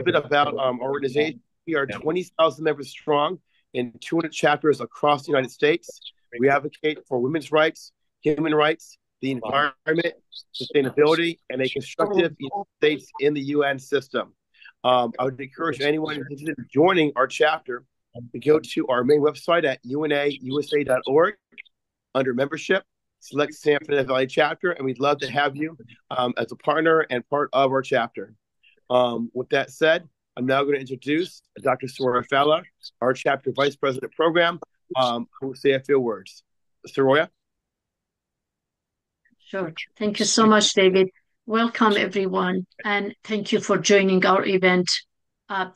bit about our organization. We are 20,000 members strong in 200 chapters across the United States. We advocate for women's rights, human rights, the environment, sustainability, and a constructive United States in the UN system. I would encourage anyone who's interested in joining our chapter to go to our main website at unausa.org under membership, select San Fernando Valley chapter, and we'd love to have you as a partner and part of our chapter. With that said, I'm now going to introduce Dr. Soraya Fallah, our chapter vice president program, who will say a few words. Soraya? Sure. Thank you so much, David. Welcome, everyone, and thank you for joining our event.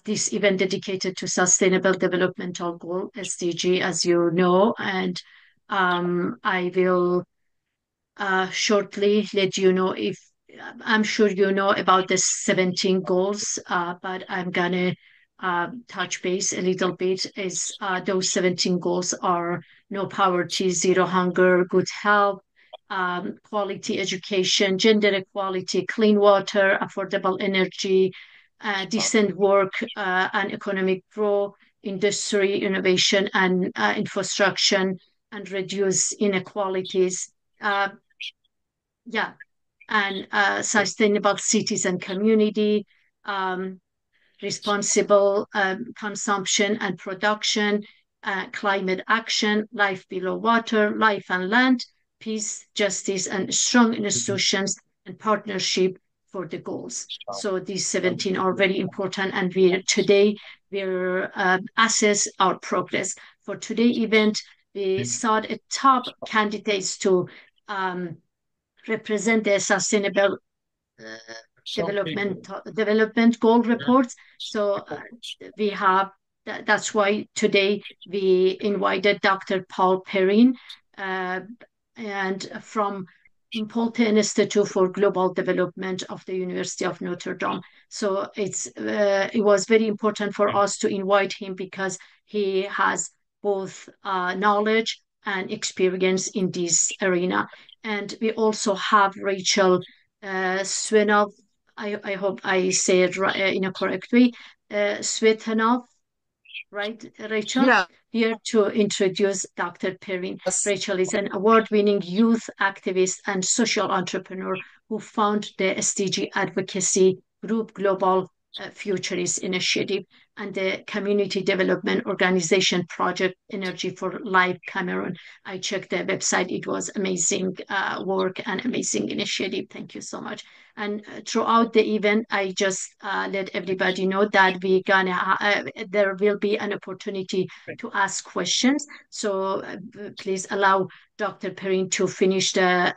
This event dedicated to Sustainable Developmental Goal, SDG, as you know, and I will shortly let you know if I'm sure you know about the 17 goals, but I'm gonna touch base a little bit. Is those 17 goals are no poverty, zero hunger, good health, quality education, gender equality, clean water, affordable energy, decent work, and economic growth, industry, innovation, and infrastructure, and reduce inequalities. Yeah, and sustainable cities and community, um, responsible consumption and production, climate action, life below water, life and land, peace, justice, and strong institutions and partnership for the goals. So these 17 are very important, and we're assess our progress. For today event, we sought a top candidates to um, represent the sustainable uh, development goal reports. So we have that's why today we invited Dr. Paul Perrin uh, and from Pulte Institute for Global Development of the University of Notre Dame. So it was very important for us to invite him because he has both knowledge and experience in this arena. And we also have Rachel Swinov. I hope I say it right, in a correct way. Swetanov, right, Rachel? Yeah. Here to introduce Dr. Perrin. Rachel is an award-winning youth activist and social entrepreneur who founded the SDG advocacy group Global Futurist Initiative and the community development organization Project Energy for Life Cameroon. I checked the website. It was amazing work and amazing initiative. Thank you so much. And throughout the event, I just let everybody know that there will be an opportunity to ask questions. So please allow Dr. Perrin to finish the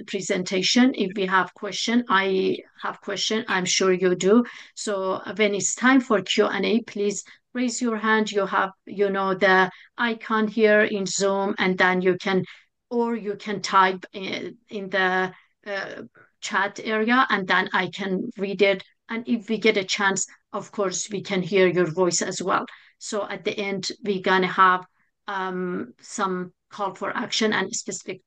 presentation. If we have question, I have question. I'm sure you do. So when it's time for Q&A, please raise your hand. You know, the icon here in Zoom, and then you can type in the uh, chat area, and then I can read it. And if we get a chance, of course, we can hear your voice as well. So at the end, we're gonna have some call for action and specific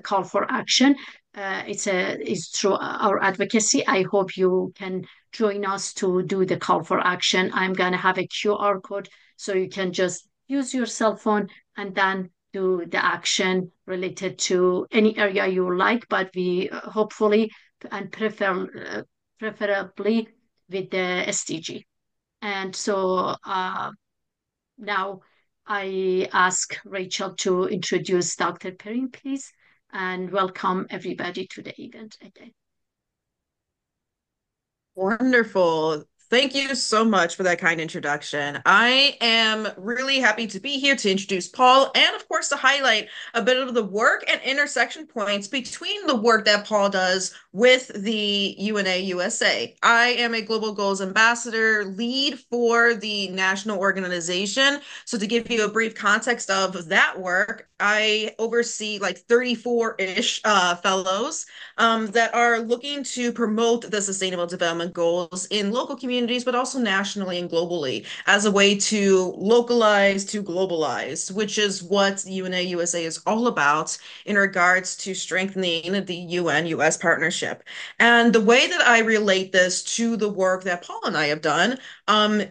call for action. It's through our advocacy. I hope you can join us to do the call for action. I'm gonna have a QR code, so you can just use your cell phone and then do the action related to any area you like, but we hopefully and preferably with the SDG. And so now I ask Rachel to introduce Dr. Perrin, please, and welcome everybody to the event again. Wonderful. Thank you so much for that kind introduction. I am really happy to be here to introduce Paul and, of course, to highlight a bit of the work and intersection points between the work that Paul does with the UNA USA. I am a Global Goals Ambassador lead for the national organization. So to give you a brief context of that work, I oversee like 34-ish fellows that are looking to promote the Sustainable Development Goals in local communities communities, but also nationally and globally as a way to localize to globalize, which is what UNA USA is all about in regards to strengthening the UN-US partnership. And the way that I relate this to the work that Paul and I have done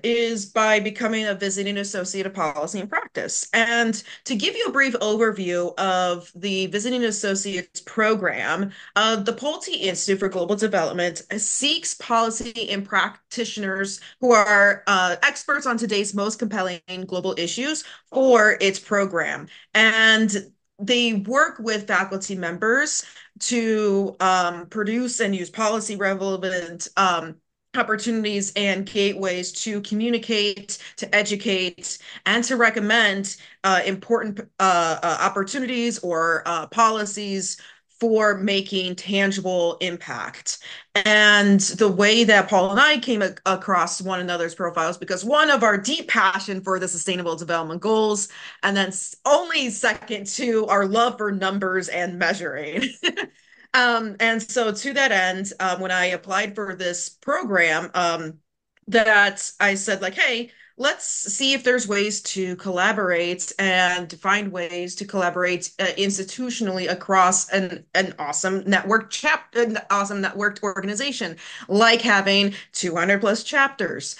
is by becoming a visiting associate of policy and practice. And to give you a brief overview of the visiting associates program, the Pulte Institute for Global Development seeks policy and practitioners who are experts on today's most compelling global issues for its program. And they work with faculty members to produce and use policy relevant opportunities and gateways to communicate, to educate, and to recommend important opportunities or policies for making tangible impact. And the way that Paul and I came across one another's profiles, because one of our deep passion for the Sustainable Development Goals, and then only second to our love for numbers and measuring. And so to that end, when I applied for this program, that I said like, hey, let's see if there's ways to collaborate and find ways to collaborate institutionally across an awesome an awesome networked organization, like having 200 plus chapters.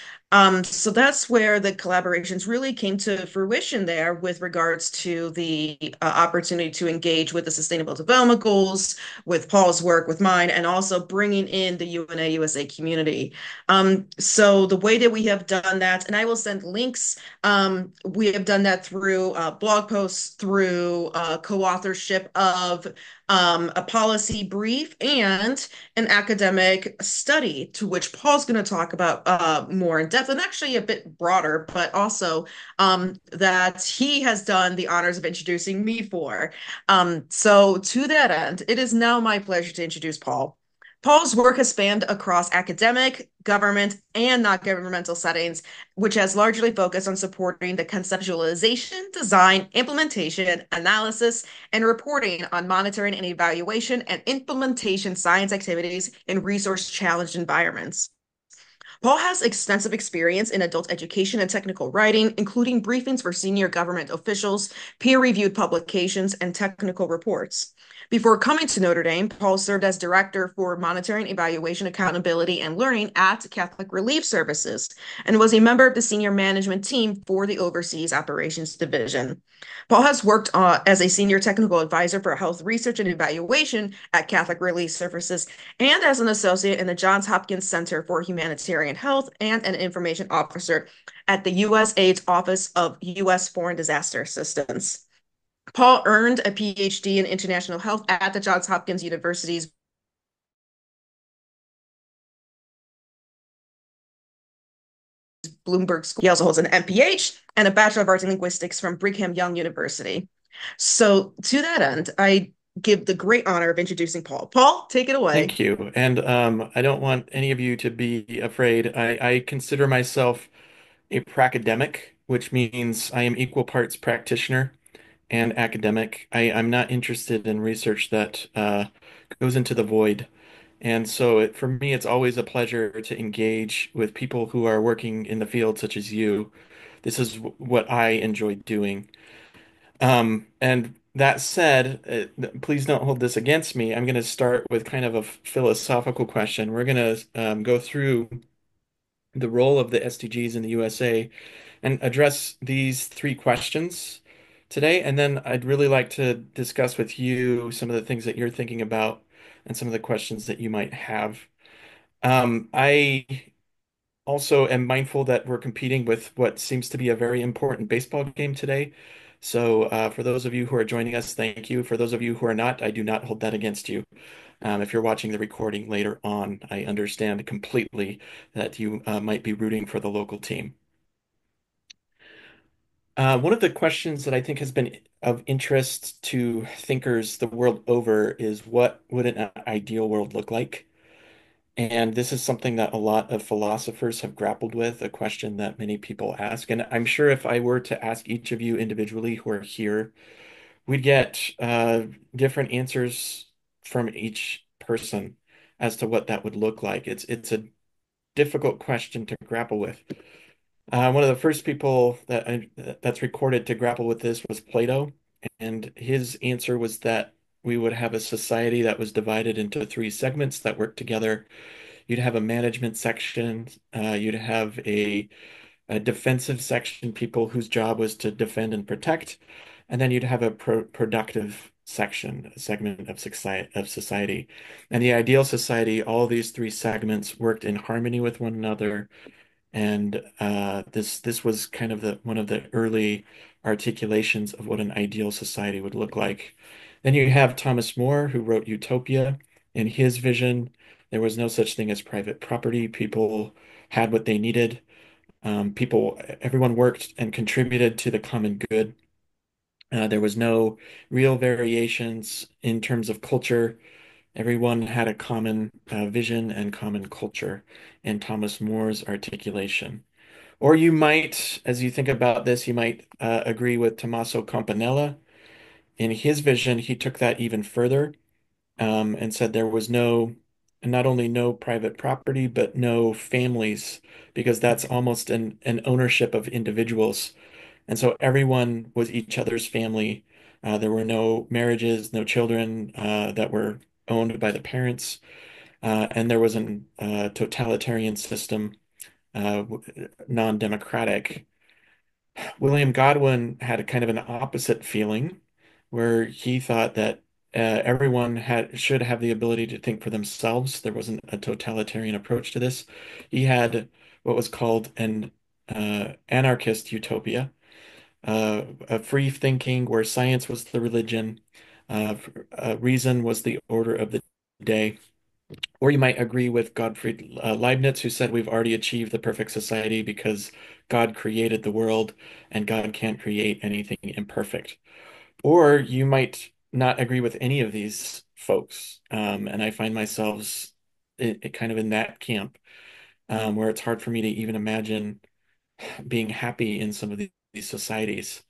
So that's where the collaborations really came to fruition there with regards to the opportunity to engage with the Sustainable Development Goals, with Paul's work, with mine, and also bringing in the UNA USA community. So the way that we have done that, and I will send links, we have done that through blog posts, through co-authorship of a policy brief and an academic study, to which Paul's going to talk about more in depth and actually a bit broader, but also that he has done the honors of introducing me for. So to that end, it is now my pleasure to introduce Paul. Paul's work has spanned across academic, government, and non-governmental settings, which has largely focused on supporting the conceptualization, design, implementation, analysis, and reporting on monitoring and evaluation and implementation science activities in resource-challenged environments. Paul has extensive experience in adult education and technical writing, including briefings for senior government officials, peer-reviewed publications, and technical reports. Before coming to Notre Dame, Paul served as Director for Monitoring, Evaluation, Accountability, and Learning at Catholic Relief Services and was a member of the senior management team for the Overseas Operations Division. Paul has worked as a senior technical advisor for health research and evaluation at Catholic Relief Services and as an associate in the Johns Hopkins Center for Humanitarian Health and an information officer at the USAID's Office of U.S. Foreign Disaster Assistance. Paul earned a PhD in international health at the Johns Hopkins University's Bloomberg School. He also holds an MPH and a Bachelor of Arts in Linguistics from Brigham Young University. So to that end, I give the great honor of introducing Paul. Paul, take it away. Thank you. And I don't want any of you to be afraid. I consider myself a pracademic, which means I am equal parts practitioner and academic. I'm not interested in research that goes into the void. And so for me, it's always a pleasure to engage with people who are working in the field, such as you. This is what I enjoy doing. And that said, please don't hold this against me. I'm going to start with kind of a philosophical question. We're going to go through the role of the SDGs in the USA and address these three questions today. And then I'd really like to discuss with you some of the things that you're thinking about and some of the questions that you might have. I also am mindful that we're competing with what seems to be a very important baseball game today. So, for those of you who are joining us, thank you. For those of you who are not, I do not hold that against you. If you're watching the recording later on, I understand completely that you might be rooting for the local team. One of the questions that I think has been of interest to thinkers the world over is, what would an ideal world look like? And this is something that a lot of philosophers have grappled with, a question that many people ask. And I'm sure if I were to ask each of you individually who are here, we'd get different answers from each person as to what that would look like. It's a difficult question to grapple with. One of the first people that's recorded to grapple with this was Plato, and his answer was that we would have a society that was divided into three segments that work together. You'd have a management section, you'd have a defensive section, people whose job was to defend and protect, and then you'd have a productive section, a segment of society. And the ideal society, all these three segments worked in harmony with one another, and this was kind of the one of the early articulations of what an ideal society would look like. Then you have Thomas More, who wrote Utopia. In his vision, there was no such thing as private property. People had what they needed. Everyone worked and contributed to the common good. There was no real variations in terms of culture. Everyone had a common vision and common culture in Thomas More's articulation. Or you might, as you think about this, you might agree with Tommaso Campanella. In his vision, he took that even further, and said there was not only no private property, but no families, because that's almost an ownership of individuals. And so everyone was each other's family. There were no marriages, no children that were owned by the parents. And there was an totalitarian system, non-democratic. William Godwin had a kind of an opposite feeling, where he thought that everyone should have the ability to think for themselves. There wasn't a totalitarian approach to this. He had what was called an anarchist utopia, a free thinking where science was the religion, reason was the order of the day. Or you might agree with Gottfried Leibniz, who said we've already achieved the perfect society because God created the world and God can't create anything imperfect. Or you might not agree with any of these folks. And I find myself kind of in that camp, where it's hard for me to even imagine being happy in some of these societies.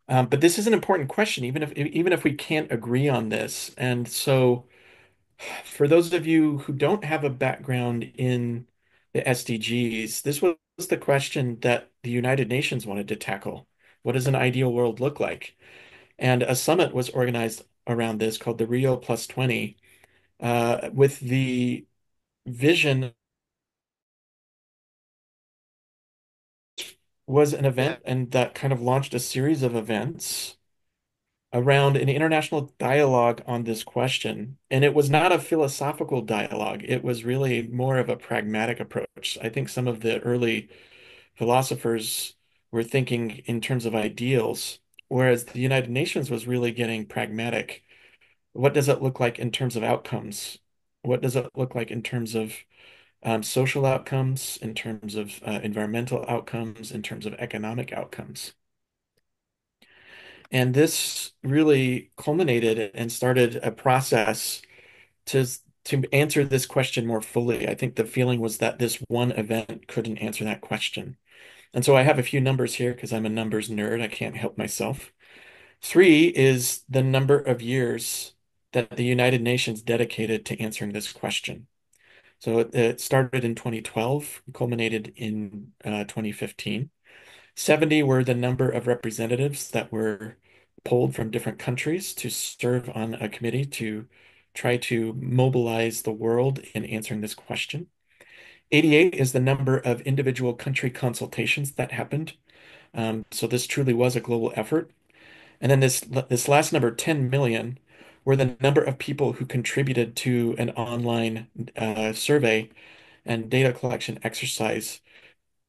But this is an important question, even if we can't agree on this. And so, for those of you who don't have a background in the SDGs, this was the question that the United Nations wanted to tackle. What does an ideal world look like? And a summit was organized around this called the Rio Plus 20, with the vision was an Yeah. event, and that kind of launched a series of events around an international dialogue on this question. And it was not a philosophical dialogue, it was really more of a pragmatic approach. I think some of the early philosophers were thinking in terms of ideals, whereas the United Nations was really getting pragmatic. What does it look like in terms of outcomes? What does it look like in terms of social outcomes, in terms of environmental outcomes, in terms of economic outcomes? And this really culminated and started a process to to answer this question more fully. I think the feeling was that this one event couldn't answer that question. And so I have a few numbers here because I'm a numbers nerd. I can't help myself. Three is the number of years that the United Nations dedicated to answering this question. So it started in 2012, culminated in 2015. 70 were the number of representatives that were pulled from different countries to serve on a committee to try to mobilize the world in answering this question. 88 is the number of individual country consultations that happened. So this truly was a global effort. And then this last number, 10 million, were the number of people who contributed to an online survey and data collection exercise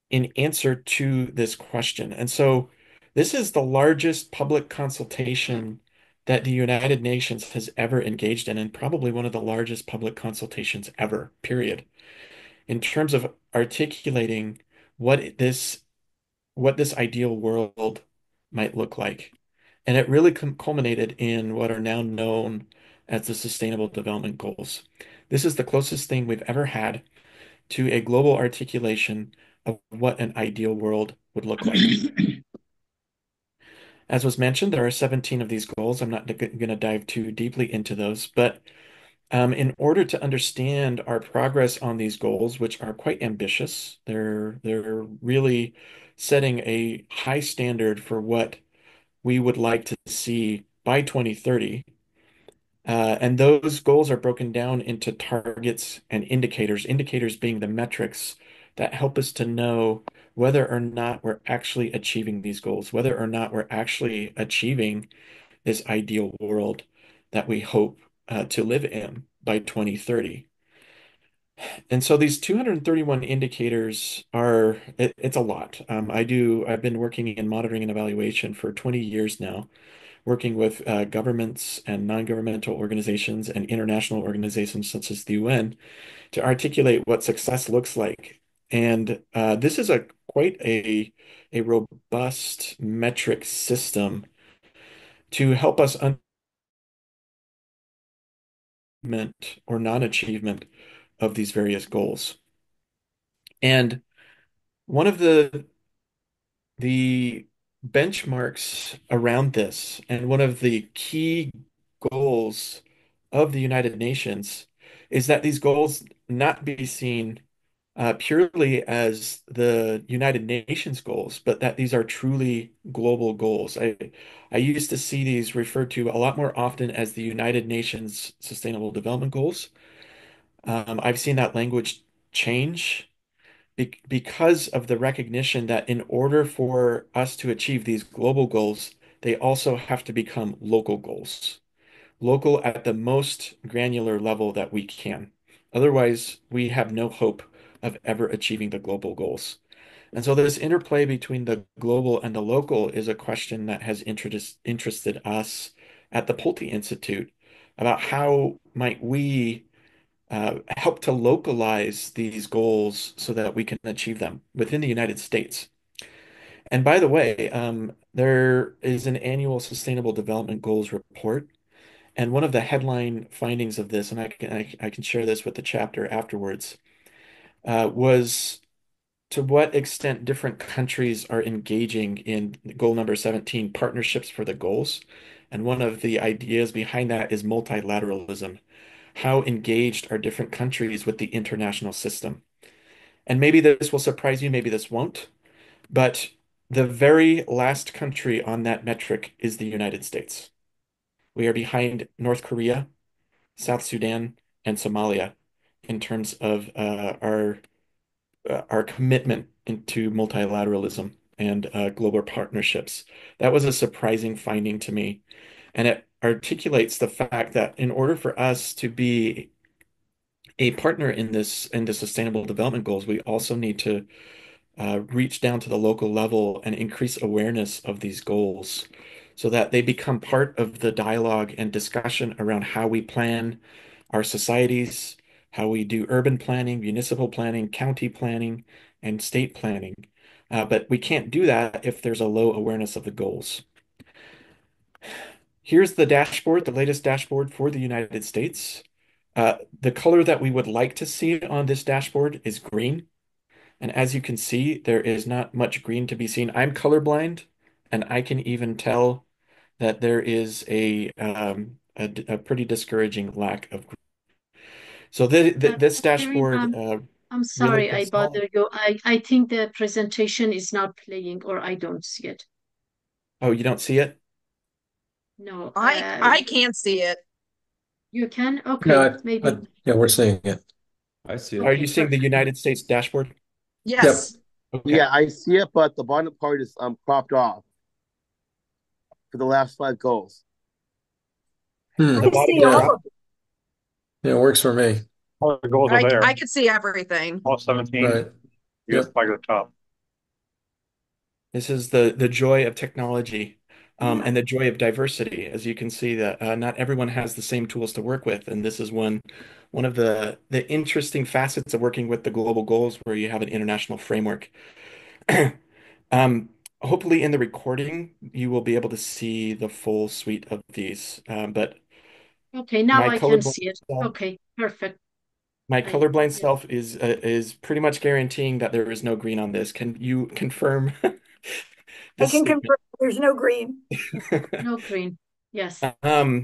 in answer to this question. And so this is the largest public consultation that the United Nations has ever engaged in, and probably one of the largest public consultations ever, period, in terms of articulating what this ideal world might look like. And it really culminated in what are now known as the Sustainable Development Goals. This is the closest thing we've ever had to a global articulation of what an ideal world would look like. As was mentioned, there are 17 of these goals. I'm not going to dive too deeply into those, but In order to understand our progress on these goals, which are quite ambitious, they're really setting a high standard for what we would like to see by 2030. And those goals are broken down into targets and indicators, indicators being the metrics that help us to know whether or not we're actually achieving these goals, whether or not we're actually achieving this ideal world that we hope to live in by 2030. And so these 231 indicators it's a lot. I've been working in monitoring and evaluation for 20 years now, working with governments and non-governmental organizations and international organizations such as the UN to articulate what success looks like. And this is a quite a robust metric system to help us achievement or non-achievement of these various goals. And one of the benchmarks around this, and one of the key goals of the United Nations, is that these goals not be seen purely as the United Nations goals, but that these are truly global goals. I used to see these referred to a lot more often as the United Nations Sustainable Development Goals. I've seen that language change because of the recognition that in order for us to achieve these global goals, they also have to become local goals, local at the most granular level that we can. Otherwise, we have no hope of ever achieving the global goals. And so this interplay between the global and the local is a question that has interested us at the Pulte Institute about how might we help to localize these goals so that we can achieve them within the United States. And by the way, there is an annual Sustainable Development Goals report. And one of the headline findings of this, and I can share this with the chapter afterwards, was to what extent different countries are engaging in goal number 17, partnerships for the goals. And one of the ideas behind that is multilateralism. How engaged are different countries with the international system? And maybe this will surprise you, maybe this won't, but the very last country on that metric is the United States. We are behind North Korea, South Sudan, and Somalia in terms of our commitment into multilateralism and global partnerships. That was a surprising finding to me, and it articulates the fact that in order for us to be a partner in the Sustainable Development Goals, we also need to reach down to the local level and increase awareness of these goals so that they become part of the dialogue and discussion around how we plan our societies, how we do urban planning, municipal planning, county planning, and state planning. But we can't do that if there's a low awareness of the goals. Here's the dashboard, the latest dashboard for the United States. The color that we would like to see on this dashboard is green. And as you can see, there is not much green to be seen. I'm colorblind, and I can even tell that there is a pretty discouraging lack of green. So this Perrin, dashboard I'm really sorry I puts all. bother you. I think the presentation is not playing or I don't see it. Oh, you don't see it? No, I can't see it. you can? Okay, Yeah, maybe. yeah, we're seeing it. I see it. Are you Okay, seeing the perfect. United States dashboard? Yep. Yes. Okay. Yeah, I see it, but the bottom part is cropped off for the last five goals. Hmm. The bottom see is Yeah, all cropped. of it. yeah, it works for me. All the goals are there. I could see everything. All 17. Right. You just Yep. flag at the top. This is the joy of technology, Yeah. and the joy of diversity. As you can see, that not everyone has the same tools to work with, and this is one of the interesting facets of working with the global goals, where you have an international framework. Hopefully, in the recording, you will be able to see the full suite of these. But Okay, now my I can colorblind see it. self, Okay, perfect. my I colorblind self is pretty much guaranteeing that there is no green on this. Can you confirm I this can statement? confirm there's no green. no green. Yes.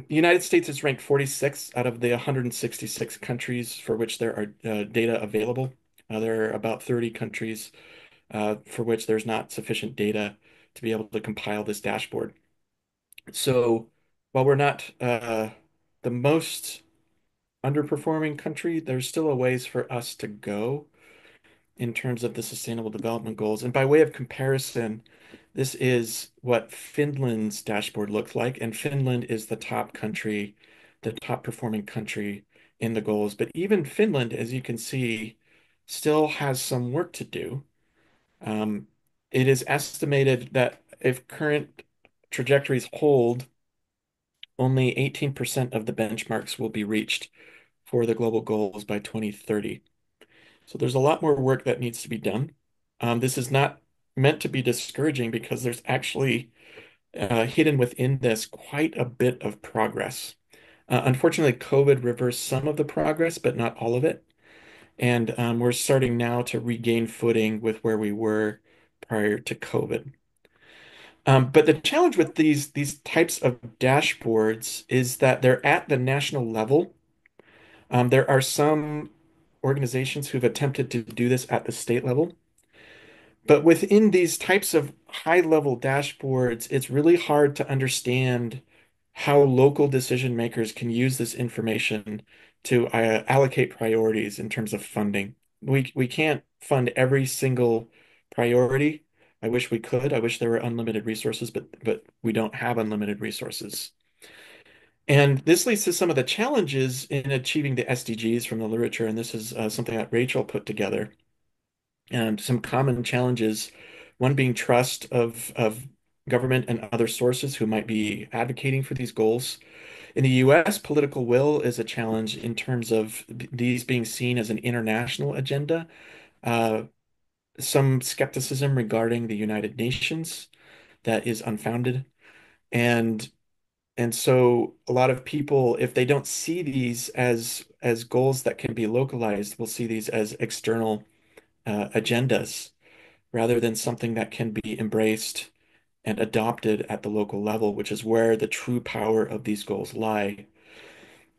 United States is ranked 46 out of the 166 countries for which there are data available. There are about 30 countries for which there's not sufficient data to be able to compile this dashboard. So while we're not the most underperforming country, there's still a ways for us to go in terms of the Sustainable Development Goals. And by way of comparison, this is what Finland's dashboard looked like. And Finland is the top country, the top performing country in the goals. But even Finland, as you can see, still has some work to do. Um, it is estimated that if current trajectories hold, only 18% of the benchmarks will be reached for the global goals by 2030. So there's a lot more work that needs to be done. This is not meant to be discouraging because there's actually hidden within this quite a bit of progress. Unfortunately, COVID reversed some of the progress, but not all of it. And we're starting now to regain footing with where we were prior to COVID. But the challenge with these types of dashboards is that they're at the national level. There are some organizations who've attempted to do this at the state level. But within these types of high-level dashboards, it's really hard to understand how local decision makers can use this information to allocate priorities in terms of funding. We can't fund every single priority. I wish we could. I wish there were unlimited resources, but we don't have unlimited resources. And this leads to some of the challenges in achieving the SDGs from the literature. And this is something that Rachel put together. And some common challenges, one being trust of government and other sources who might be advocating for these goals. In the US, political will is a challenge in terms of these being seen as an international agenda. Uh, some skepticism regarding the United Nations that is unfounded. And and so a lot of people, if they don't see these as goals that can be localized, will see these as external agendas rather than something that can be embraced and adopted at the local level, which is where the true power of these goals lie.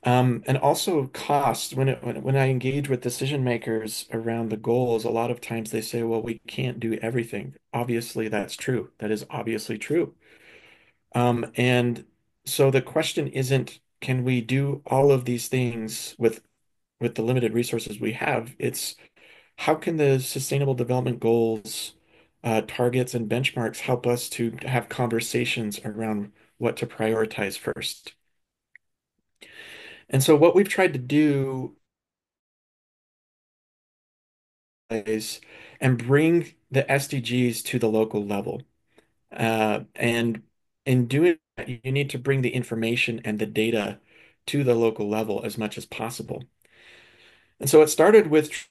And also cost. When I engage with decision makers around the goals, a lot of times they say, "Well, we can't do everything." Obviously, that's true. That is obviously true. And so the question isn't, can we do all of these things with the limited resources we have? It's how can the Sustainable Development Goals, targets, and benchmarks help us to have conversations around what to prioritize first? And so what we've tried to do is and bring the SDGs to the local level. And in doing that, you need to bring the information and the data to the local level as much as possible. And so it started with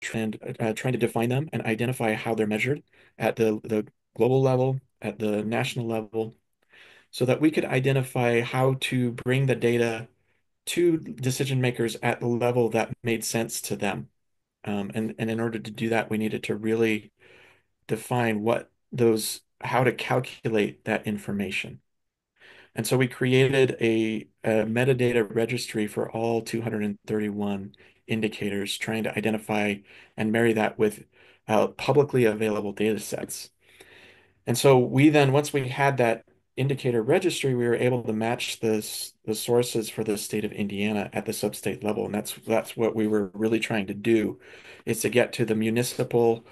trying to define them and identify how they're measured at the global level, at the national level, so that we could identify how to bring the data to decision makers at the level that made sense to them. And in order to do that, we needed to really define how to calculate that information. And so we created a metadata registry for all 231 indicators, trying to identify and marry that with publicly available data sets. And so we then, once we had that indicator registry, we were able to match the sources for the state of Indiana at the sub-state level. And that's what we were really trying to do, is to get to the municipal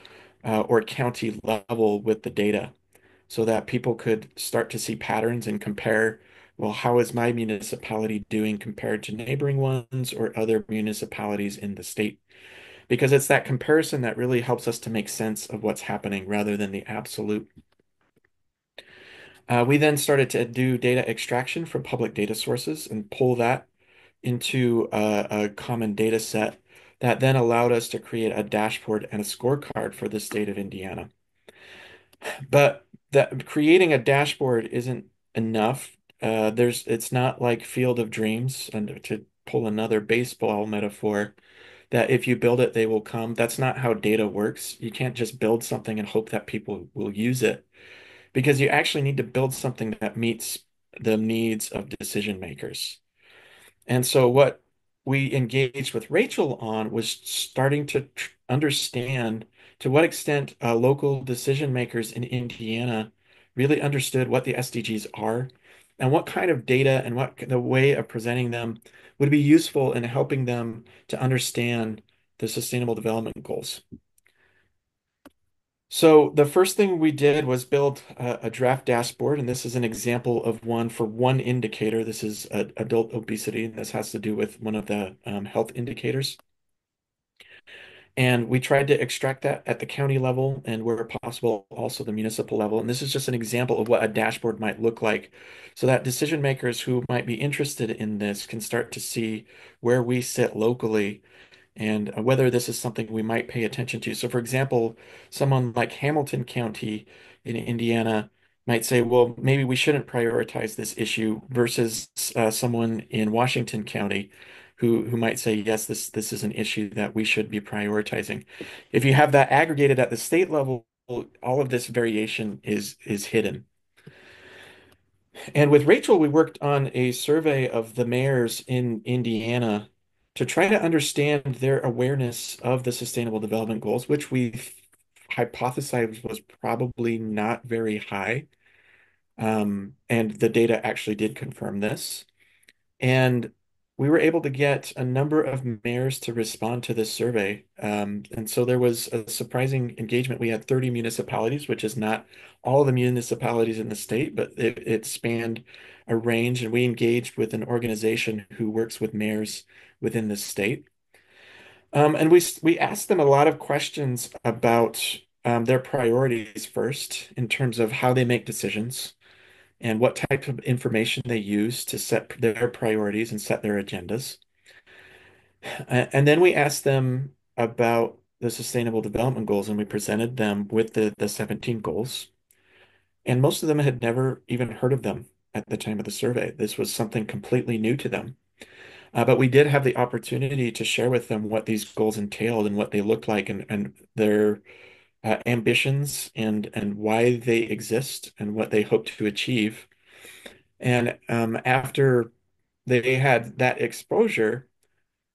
or county level with the data so that people could start to see patterns and compare, well, how is my municipality doing compared to neighboring ones or other municipalities in the state? Because it's that comparison that really helps us to make sense of what's happening rather than the absolute. We then started to do data extraction from public data sources and pull that into a common data set that then allowed us to create a dashboard and a scorecard for the state of Indiana. But that creating a dashboard isn't enough. It's not like Field of Dreams, and to pull another baseball metaphor, that if you build it, they will come. That's not how data works. You can't just build something and hope that people will use it because you actually need to build something that meets the needs of decision makers. And so what we engaged with Rachel on was starting to understand to what extent local decision makers in Indiana really understood what the SDGs are and what kind of data and what the way of presenting them would be useful in helping them to understand the Sustainable Development Goals. So the first thing we did was build a draft dashboard, and this is an example of one for one indicator. This is adult obesity, and this has to do with one of the health indicators. And we tried to extract that at the county level and where possible, also the municipal level. And this is just an example of what a dashboard might look like so that decision makers who might be interested in this can start to see where we sit locally and whether this is something we might pay attention to. So, for example, someone like Hamilton County in Indiana might say, well, maybe we shouldn't prioritize this issue versus someone in Washington County who might say, yes, this is an issue that we should be prioritizing. If you have that aggregated at the state level, all of this variation is hidden. And with Rachel, we worked on a survey of the mayors in Indiana to try to understand their awareness of the Sustainable Development Goals, which we hypothesized was probably not very high. And the data actually did confirm this. And we were able to get a number of mayors to respond to this survey. And so there was a surprising engagement. We had 30 municipalities, which is not all the municipalities in the state, but it spanned a range. And we engaged with an organization who works with mayors within the state. And we asked them a lot of questions about their priorities first, in terms of how they make decisions and what type of information they use to set their priorities and set their agendas. And then we asked them about the Sustainable Development Goals, and we presented them with the 17 goals. And most of them had never even heard of them at the time of the survey. This was something completely new to them. But we did have the opportunity to share with them what these goals entailed and what they looked like and their ambitions and why they exist and what they hope to achieve. And after they had that exposure,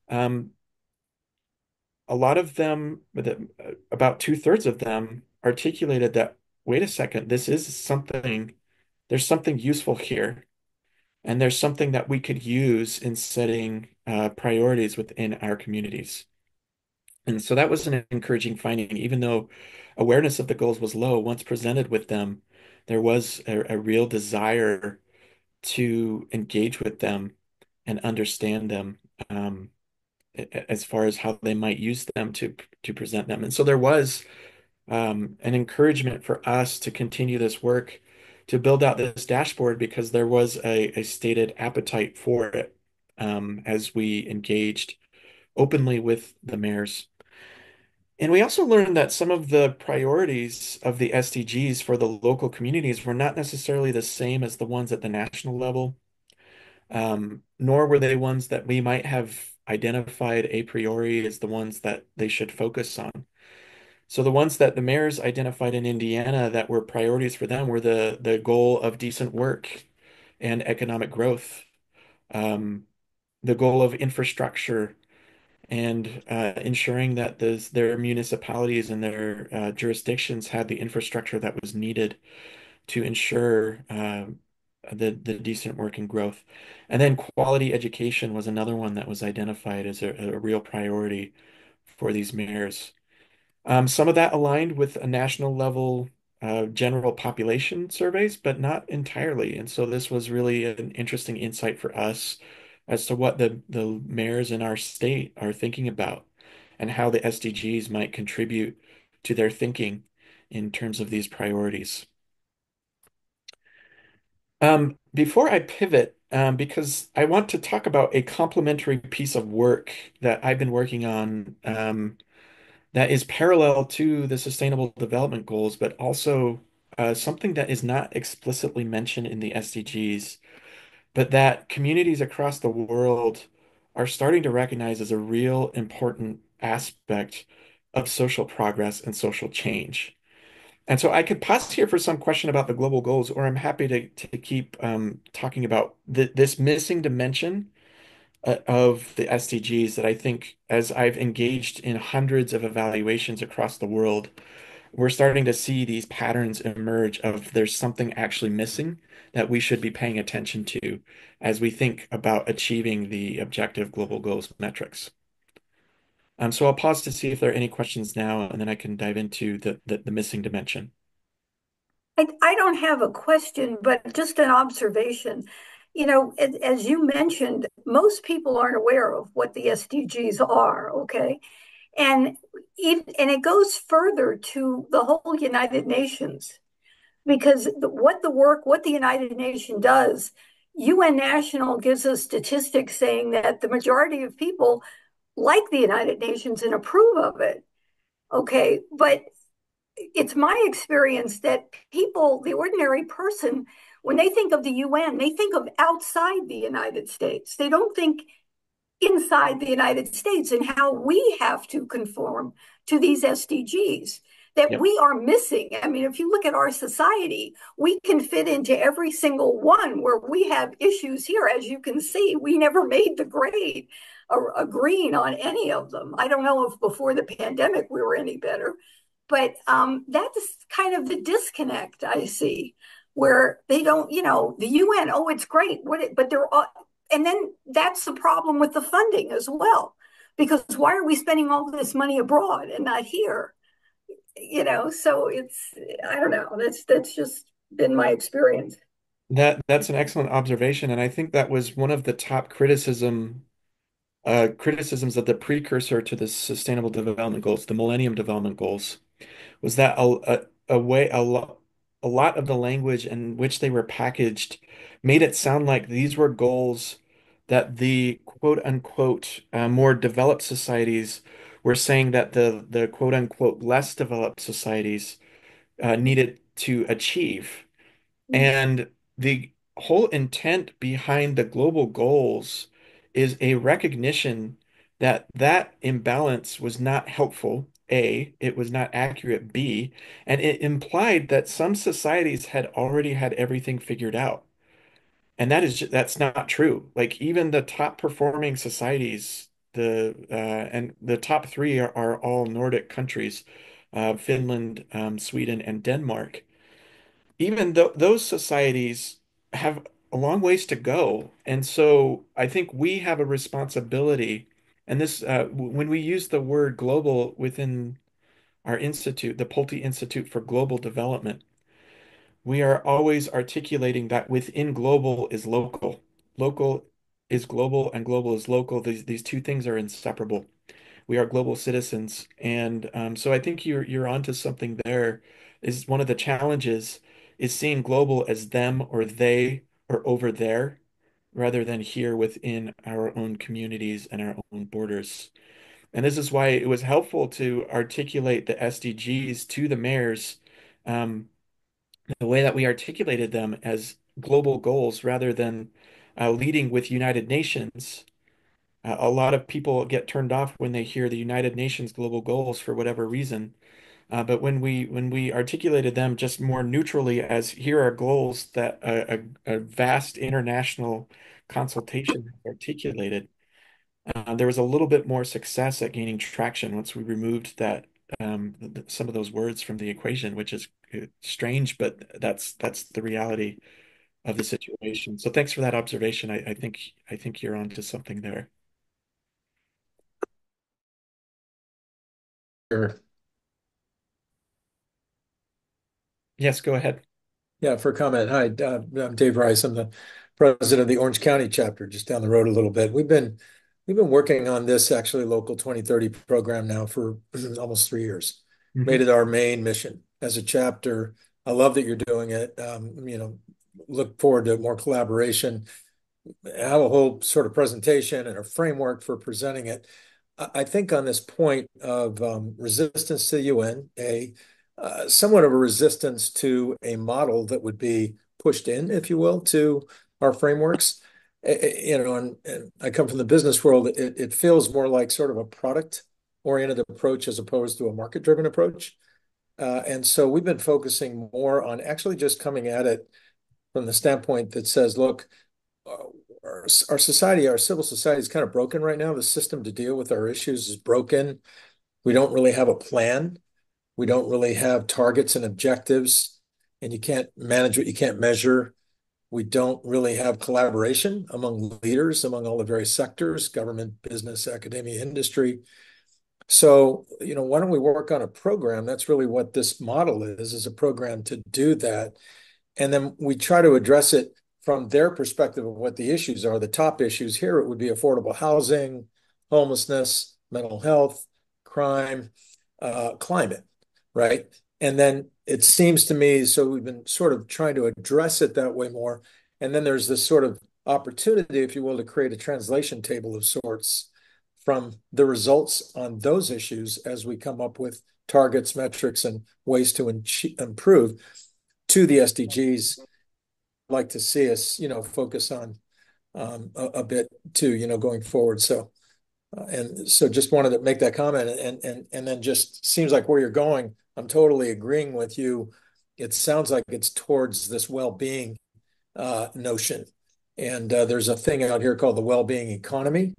um, a lot of them, about two-thirds of them, articulated that, wait a second, this is something, there's something useful here. And there's something that we could use in setting priorities within our communities. And so that was an encouraging finding, even though awareness of the goals was low, once presented with them, there was a real desire to engage with them and understand them as far as how they might use them to present them. And so there was an encouragement for us to continue this work to build out this dashboard because there was a stated appetite for it as we engaged openly with the mayors. And we also learned that some of the priorities of the SDGs for the local communities were not necessarily the same as the ones at the national level, nor were they ones that we might have identified a priori as the ones that they should focus on. So the ones that the mayors identified in Indiana that were priorities for them were the goal of decent work and economic growth, um, the goal of infrastructure, and ensuring that their municipalities and their jurisdictions had the infrastructure that was needed to ensure the decent work and growth. And then quality education was another one that was identified as a real priority for these mayors. Some of that aligned with a national level general population surveys, but not entirely. And so this was really an interesting insight for us as to what the mayors in our state are thinking about and how the SDGs might contribute to their thinking in terms of these priorities. Before I pivot, because I want to talk about a complementary piece of work that I've been working on that is parallel to the Sustainable Development Goals, but also something that is not explicitly mentioned in the SDGs, but that communities across the world are starting to recognize as a real important aspect of social progress and social change. And so I could pause here for some question about the global goals, or I'm happy to keep talking about this missing dimension of the SDGs that I think, as I've engaged in hundreds of evaluations across the world, we're starting to see these patterns emerge of there's something actually missing that we should be paying attention to as we think about achieving the objective global goals metrics. So I'll pause to see if there are any questions now, and then I can dive into the missing dimension. I don't have a question, but just an observation. As you mentioned, most people aren't aware of what the SDGs are, okay? And it goes further to the whole United Nations, because what the United Nations does, UN National gives us statistics saying that the majority of people like the United Nations and approve of it. Okay, but it's my experience that people, the ordinary person, when they think of the UN, they think of outside the United States. They don't think inside the United States and how we have to conform to these SDGs that Yep. we are missing. I mean, if you look at our society, we can fit into every single one where we have issues here. As you can see, we never made the grade a green on any of them. I don't know if before the pandemic we were any better, but that's kind of the disconnect I see, where they don't, the UN, oh, it's great, but they're all, and then that's the problem with the funding as well, because why are we spending all this money abroad and not here? So I don't know. That's just been my experience. That's an excellent observation, and I think that was one of the top criticisms of the precursor to the Sustainable Development Goals, the Millennium Development Goals, was that a lot of the language in which they were packaged made it sound like these were goals that the quote unquote more developed societies were saying that the quote unquote less developed societies needed to achieve. And the whole intent behind the global goals is a recognition that that imbalance was not helpful. A, it was not accurate. B, and it implied that some societies had already had everything figured out. And that's not true. Like even the top performing societies, and the top three are all Nordic countries, Finland, Sweden, and Denmark. Even though those societies have a long ways to go. And so I think we have a responsibility. And when we use the word global within our institute, the Pulte Institute for Global Development, we are always articulating that within global is local. Local is global and global is local. These two things are inseparable. We are global citizens. And so I think you're onto something there. Is one of the challenges is seeing global as them or they or over there rather than here within our own communities and our own borders. And this is why it was helpful to articulate the SDGs to the mayors, um, the way that we articulated them as global goals rather than leading with United Nations. A lot of people get turned off when they hear the United Nations global goals for whatever reason. But when we articulated them just more neutrally as here are goals that a vast international consultation has articulated, there was a little bit more success at gaining traction once we removed that some of those words from the equation, which is strange, but that's the reality of the situation. So thanks for that observation. I think you're onto something there. Sure. Yes, go ahead. Yeah, for comment. Hi, I'm Dave Rice. I'm the president of the Orange County chapter, just down the road a little bit. We've been working on this actually local 2030 program now for almost 3 years. Made it our main mission as a chapter. I love that you're doing it. Look forward to more collaboration. Have a whole sort of presentation and a framework for presenting it. I think on this point of resistance to the UN, somewhat of a resistance to a model that would be pushed in, if you will, to our frameworks. And I come from the business world. It feels more like sort of a product oriented approach as opposed to a market-driven approach. And so we've been focusing more on actually just coming at it from the standpoint that says, look, our society, our civil society is kind of broken right now. The system to deal with our issues is broken. We don't really have a plan. We don't really have targets and objectives, and you can't manage what you can't measure. We don't really have collaboration among leaders, among all the various sectors, government, business, academia, industry. So, why don't we work on a program? That's really what this model is a program to do that. And then we try to address it from their perspective of what the issues are. The top issues here, it would be affordable housing, homelessness, mental health, crime, climate, right? And then it seems to me, so we've been sort of trying to address it that way more. And then there's this sort of opportunity, if you will, to create a translation table of sorts from the results on those issues as we come up with targets, metrics, and ways to improve to the SDGs. I'd like to see us, focus on a bit too, going forward. So, and so just wanted to make that comment, and then just seems like where you're going, I'm totally agreeing with you. It sounds like it's towards this well-being notion, and there's a thing out here called the well-being economy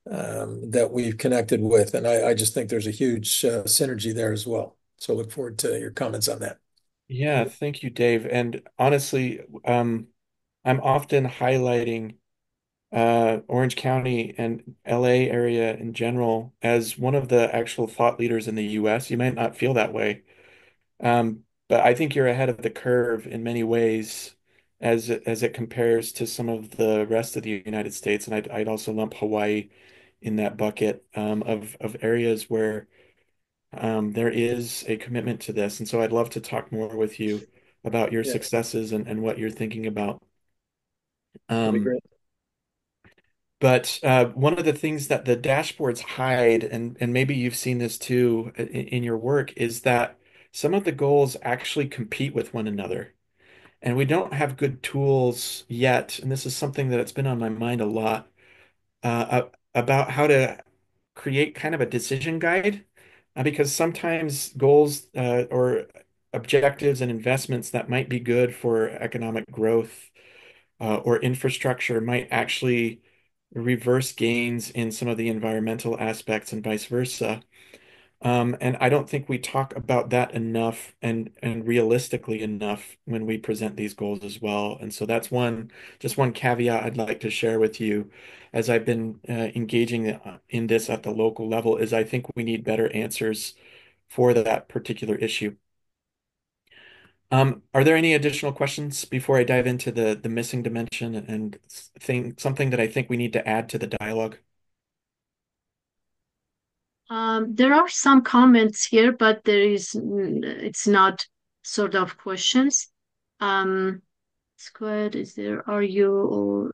that we've connected with, and I just think there's a huge synergy there as well. So look forward to your comments on that. Yeah, thank you, Dave. And honestly, I'm often highlighting Orange County and LA area in general as one of the actual thought leaders in the US. You might not feel that way, but I think you're ahead of the curve in many ways as it compares to some of the rest of the United States. And I'd also lump Hawaii in that bucket of areas where there is a commitment to this. And so I'd love to talk more with you about your successes and what you're thinking about. That'd be great. But one of the things that the dashboards hide, and maybe you've seen this too in your work, is that some of the goals actually compete with one another. And we don't have good tools yet. And this is something that it's been on my mind a lot about how to create kind of a decision guide. Because sometimes goals or objectives and investments that might be good for economic growth or infrastructure might actually reverse gains in some of the environmental aspects and vice versa. And I don't think we talk about that enough and realistically enough when we present these goals as well. And so that's just one caveat I'd like to share with you as I've been engaging in this at the local level is I think we need better answers for that particular issue. Are there any additional questions before I dive into the missing dimension and something that I think we need to add to the dialogue? There are some comments here, but it's not sort of questions. Squared, is there, are you, or,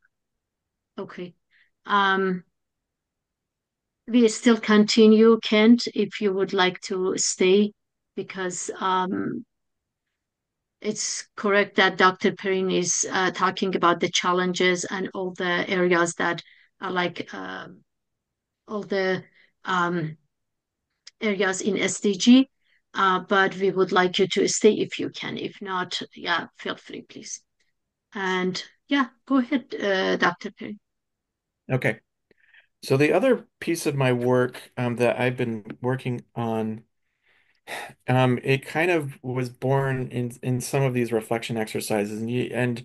okay. We still continue, Kent, if you would like to stay, because it's correct that Dr. Perrin is talking about the challenges and all the areas that are like all the areas in SDG, but we would like you to stay if you can. If not, yeah, feel free, please. And yeah, go ahead, Dr. Perrin. Okay. So the other piece of my work that I've been working on, it kind of was born in some of these reflection exercises, and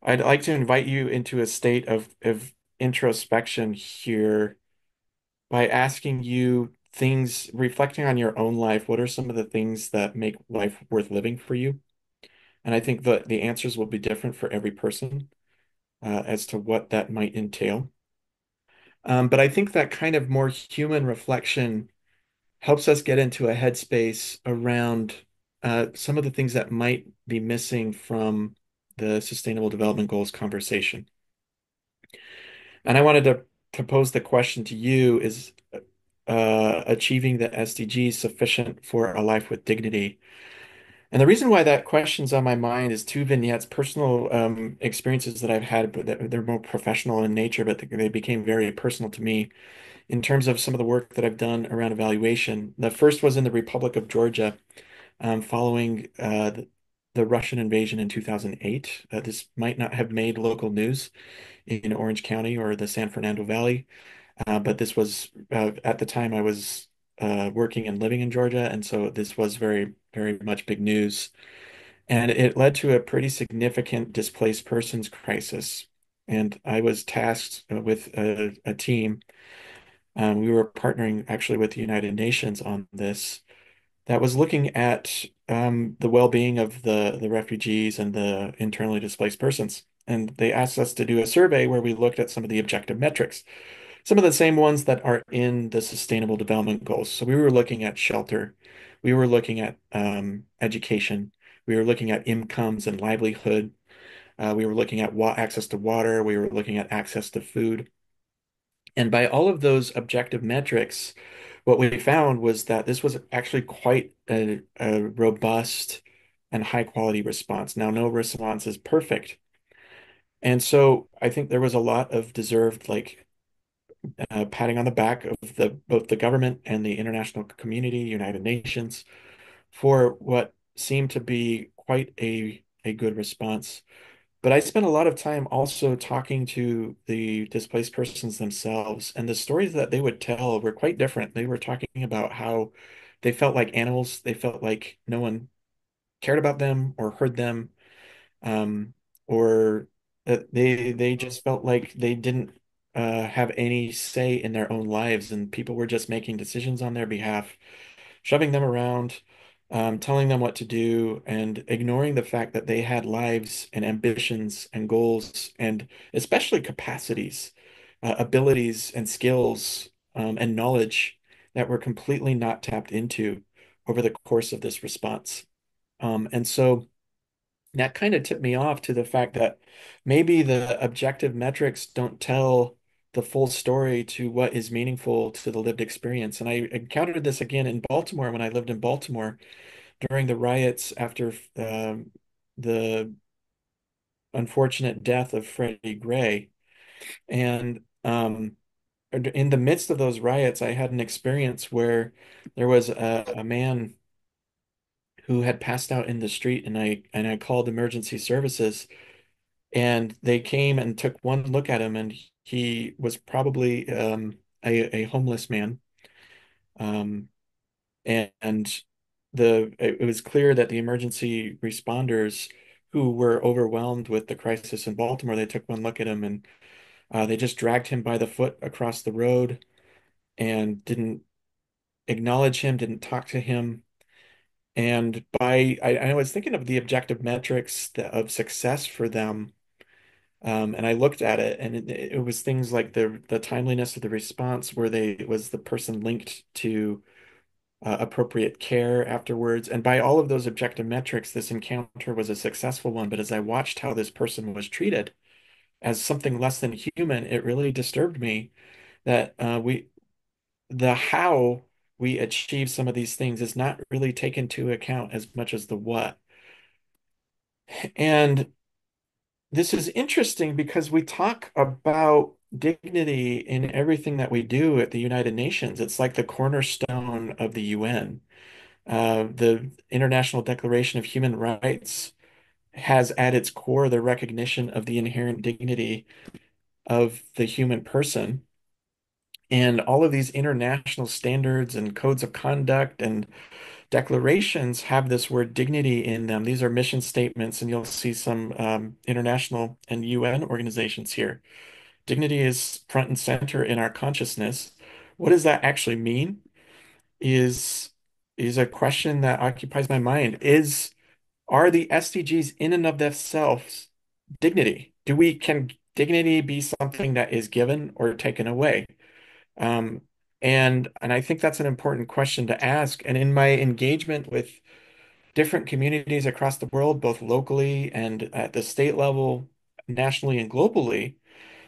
I'd like to invite you into a state of introspection here by asking you things, reflecting on your own life. What are some of the things that make life worth living for you? And I think the answers will be different for every person as to what that might entail. But I think that kind of more human reflection helps us get into a headspace around some of the things that might be missing from the Sustainable Development Goals conversation. And I wanted to pose the question to you, is achieving the SDGs sufficient for a life with dignity? And the reason why that question's on my mind is two vignettes, personal experiences that I've had, but they're more professional in nature, but they became very personal to me in terms of some of the work that I've done around evaluation. The first was in the Republic of Georgia, following the Russian invasion in 2008. This might not have made local news in Orange County or the San Fernando Valley, but this was at the time I was working and living in Georgia, and so this was very, very much big news. And it led to a pretty significant displaced persons crisis. And I was tasked with a team. We were partnering actually with the United Nations on this that was looking at the well-being of the refugees and the internally displaced persons. And they asked us to do a survey where we looked at some of the objective metrics, some of the same ones that are in the Sustainable Development Goals. So we were looking at shelter, we were looking at education, we were looking at incomes and livelihood, we were looking at access to water, we were looking at access to food. And by all of those objective metrics, what we found was that this was actually quite a robust and high quality response. Now, no response is perfect. And so I think there was a lot of deserved patting on the back of both the government and the international community, United Nations, for what seemed to be quite a good response. But I spent a lot of time also talking to the displaced persons themselves, and the stories that they would tell were quite different. They were talking about how they felt like animals, they felt like no one cared about them or heard them, or that they just felt like they didn't have any say in their own lives, and people were just making decisions on their behalf, shoving them around, telling them what to do, and ignoring the fact that they had lives and ambitions and goals, and especially capacities, abilities and skills, and knowledge that were completely not tapped into over the course of this response. And so that kind of tipped me off to the fact that maybe the objective metrics don't tell the full story to what is meaningful to the lived experience. And I encountered this again in Baltimore when I lived in Baltimore during the riots after the unfortunate death of Freddie Gray. And in the midst of those riots, I had an experience where there was a man who had passed out in the street, and I called emergency services, and they came and took one look at him, and he was probably a homeless man. Um, and it was clear that the emergency responders who were overwhelmed with the crisis in Baltimore, they took one look at him, and they just dragged him by the foot across the road and didn't acknowledge him, didn't talk to him. And I was thinking of the objective metrics of success for them. And I looked at it, and it was things like the timeliness of the response, where was the person linked to appropriate care afterwards. And by all of those objective metrics, this encounter was a successful one. But as I watched how this person was treated as something less than human, it really disturbed me that the how we achieve some of these things is not really taken into account as much as the what. And this is interesting because we talk about dignity in everything that we do at the United Nations. It's like the cornerstone of the UN. The International Declaration of Human Rights has at its core the recognition of the inherent dignity of the human person. And all of these international standards and codes of conduct and declarations have this word dignity in them. These are mission statements, and you'll see some international and UN organizations here. Dignity is front and center in our consciousness. What does that actually mean? Is is a question that occupies my mind. Are the SDGs in and of themselves dignity? Can dignity be something that is given or taken away? Um, and I think that's an important question to ask. And in my engagement with different communities across the world, both locally and at the state level, nationally and globally,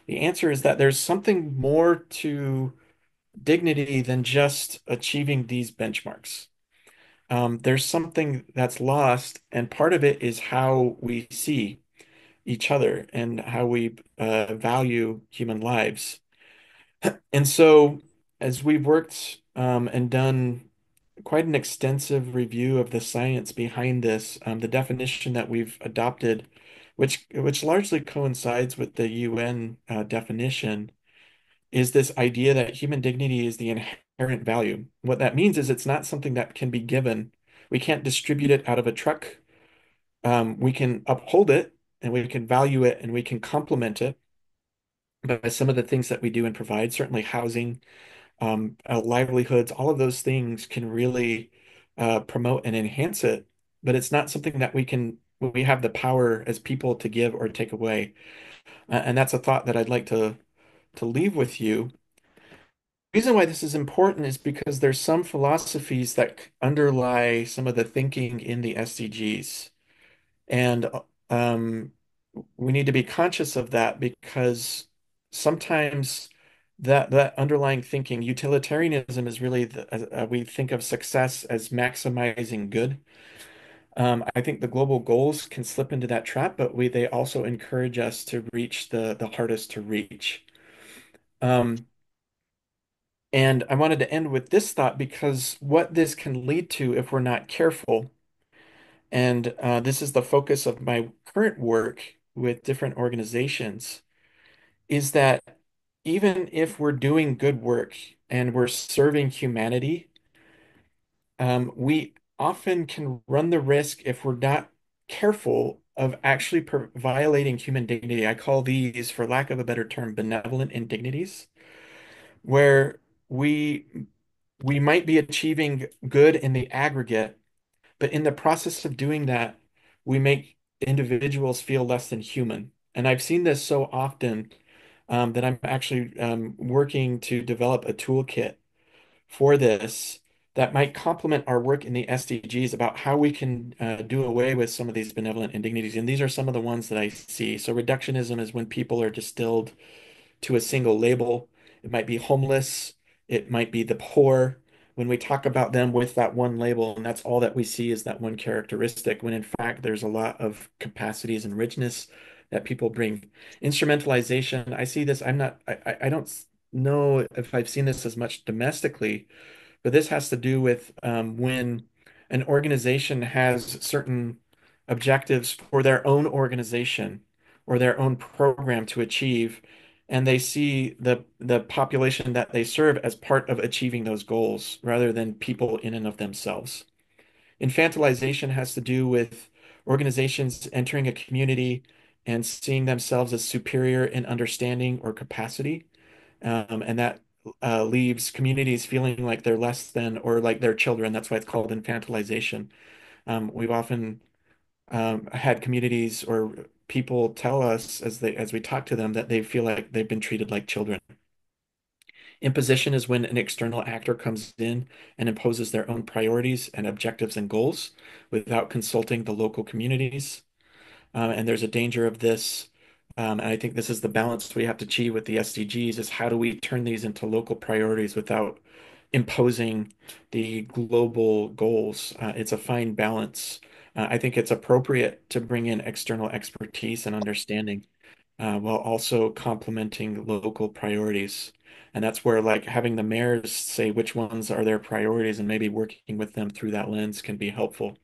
the answer is that there's something more to dignity than just achieving these benchmarks. There's something that's lost, and part of it is how we see each other and how we value human lives. And so as we've worked and done quite an extensive review of the science behind this, the definition that we've adopted, which largely coincides with the UN definition, is this idea that human dignity is the inherent value. What that means is it's not something that can be given. We can't distribute it out of a truck. We can uphold it and we can value it and we can complement it by some of the things that we do and provide, certainly housing, livelihoods, all of those things can really promote and enhance it, but it's not something that we have the power as people to give or take away. And that's a thought that I'd like to leave with you. The reason why this is important is because there's some philosophies that underlie some of the thinking in the SDGs. And um, we need to be conscious of that because sometimes that underlying thinking, utilitarianism is really we think of success as maximizing good. I think the global goals can slip into that trap, but they also encourage us to reach the hardest to reach. Um, and I wanted to end with this thought because what this can lead to if we're not careful, and this is the focus of my current work with different organizations, is that even if we're doing good work and we're serving humanity, we often can run the risk if we're not careful of actually violating human dignity. I call these, for lack of a better term, benevolent indignities, where we we might be achieving good in the aggregate, but in the process of doing that, we make individuals feel less than human. And I've seen this so often that I'm actually working to develop a toolkit for this that might complement our work in the SDGs about how we can do away with some of these benevolent indignities. And these are some of the ones that I see. So reductionism is when people are distilled to a single label. It might be homeless, it might be the poor. When we talk about them with that one label, and that's all that we see is that one characteristic, when in fact there's a lot of capacities and richness that people bring. Instrumentalization, I see this, I don't know if I've seen this as much domestically, but this has to do with when an organization has certain objectives for their own organization or their own program to achieve, and they see the population that they serve as part of achieving those goals rather than people in and of themselves. Infantilization has to do with organizations entering a community and seeing themselves as superior in understanding or capacity, and that leaves communities feeling like they're less than or like they're children. That's why it's called infantilization. We've often had communities or people tell us as we talk to them that they feel like they've been treated like children. Imposition is when an external actor comes in and imposes their own priorities and objectives and goals without consulting the local communities. And there's a danger of this. And I think this is the balance we have to achieve with the SDGs is how do we turn these into local priorities without imposing the global goals? It's a fine balance. I think it's appropriate to bring in external expertise and understanding while also complementing local priorities. And that's where like having the mayors say which ones are their priorities and maybe working with them through that lens can be helpful.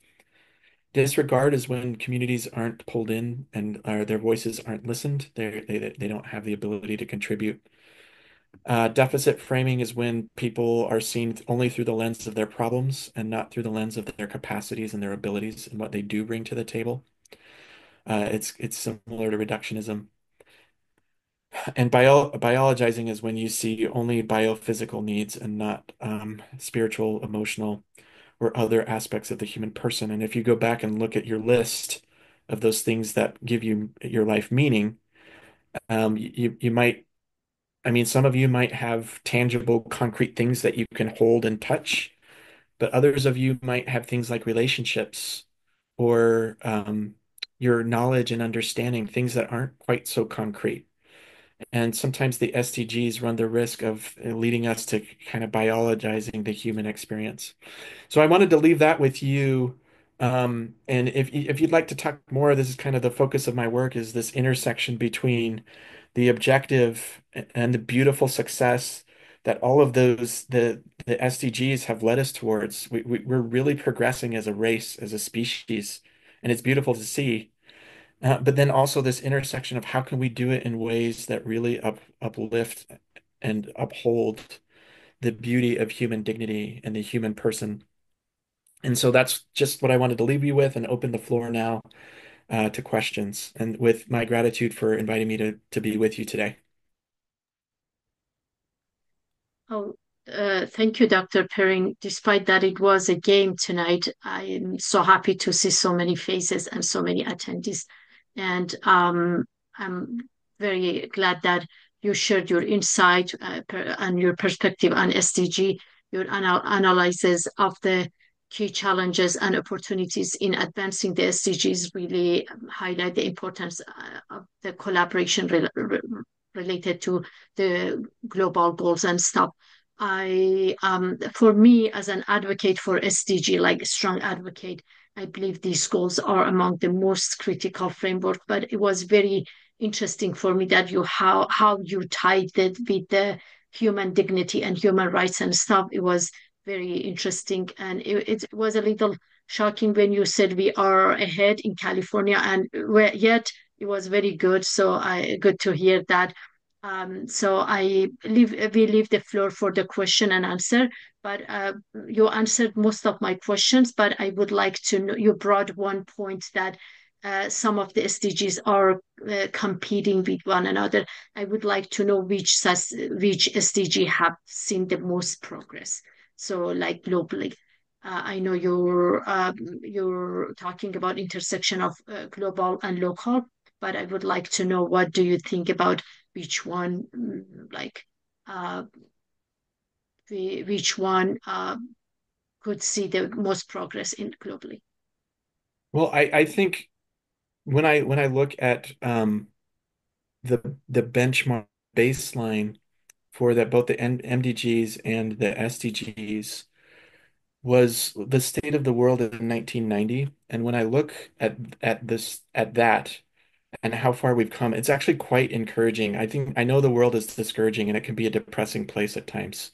Disregard is when communities aren't pulled in and their voices aren't listened. They don't have the ability to contribute. Deficit framing is when people are seen only through the lens of their problems and not through the lens of their capacities and their abilities and what they do bring to the table. It's similar to reductionism. And biologizing is when you see only biophysical needs and not spiritual, emotional, or other aspects of the human person. And if you go back and look at your list of those things that give you your life meaning, you might, I mean, some of you might have tangible, concrete things that you can hold and touch, but others of you might have things like relationships or your knowledge and understanding, things that aren't quite so concrete. And sometimes the SDGs run the risk of leading us to kind of biologizing the human experience. So I wanted to leave that with you. And if you'd like to talk more, this is kind of the focus of my work is this intersection between the objective and the beautiful success that all of those the SDGs have led us towards. We're really progressing as a race, as a species, and it's beautiful to see. But then also this intersection of how can we do it in ways that really uplift and uphold the beauty of human dignity and the human person. And so that's just what I wanted to leave you with and open the floor now to questions. And with my gratitude for inviting me to be with you today. Oh, thank you, Dr. Perrin. Despite that it was a game tonight, I am so happy to see so many faces and so many attendees. And I'm very glad that you shared your insight and your perspective on SDG, your analysis of the key challenges and opportunities in advancing the SDGs really highlight the importance of the collaboration related to the global goals and stuff. For me, as an advocate for SDG, like a strong advocate, I believe these goals are among the most critical framework. But it was very interesting for me that how you tied it with the human dignity and human rights and stuff. It was very interesting, and it was a little shocking when you said we are ahead in California, and yet it was very good. So I good to hear that. So we leave the floor for the question and answer. But you answered most of my questions. But I would like to know, you brought one point that some of the SDGs are competing with one another. I would like to know which SDG have seen the most progress. So, like globally. I know you're talking about intersection of global and local, but I would like to know what do you think about which one, like uh, which one could see the most progress in globally. Well, I think when I look at the benchmark baseline for that both the MDGs and the SDGs was the state of the world in 1990. And when I look at that and how far we've come, it's actually quite encouraging. I know the world is discouraging and it can be a depressing place at times.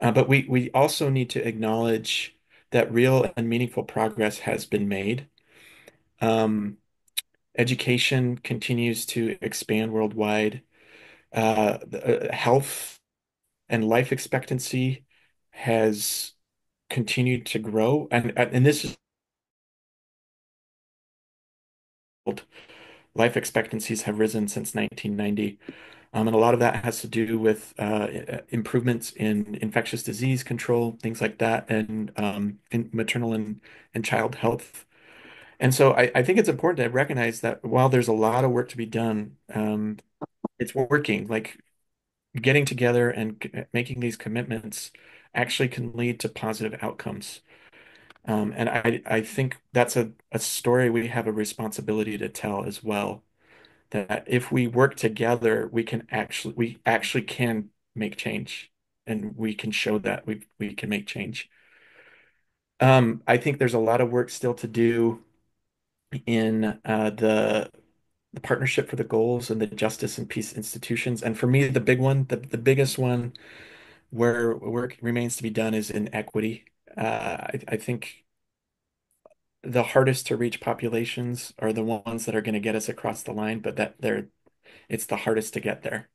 But we also need to acknowledge that real and meaningful progress has been made. Um, Education continues to expand worldwide. Health and life expectancy has continued to grow, and this is life expectancies have risen since 1990. And a lot of that has to do with improvements in infectious disease control, things like that, and in maternal and child health. And so I think it's important to recognize that while there's a lot of work to be done, it's working. Like getting together and making these commitments actually can lead to positive outcomes. And I think that's a story we have a responsibility to tell as well. That if we work together, we actually can make change, and we can show that we can make change. I think there's a lot of work still to do in the partnership for the goals and the justice and peace institutions. And for me, the big one, the biggest one where work remains to be done is in equity. I think the hardest to reach populations are the ones that are going to get us across the line, but it's the hardest to get there.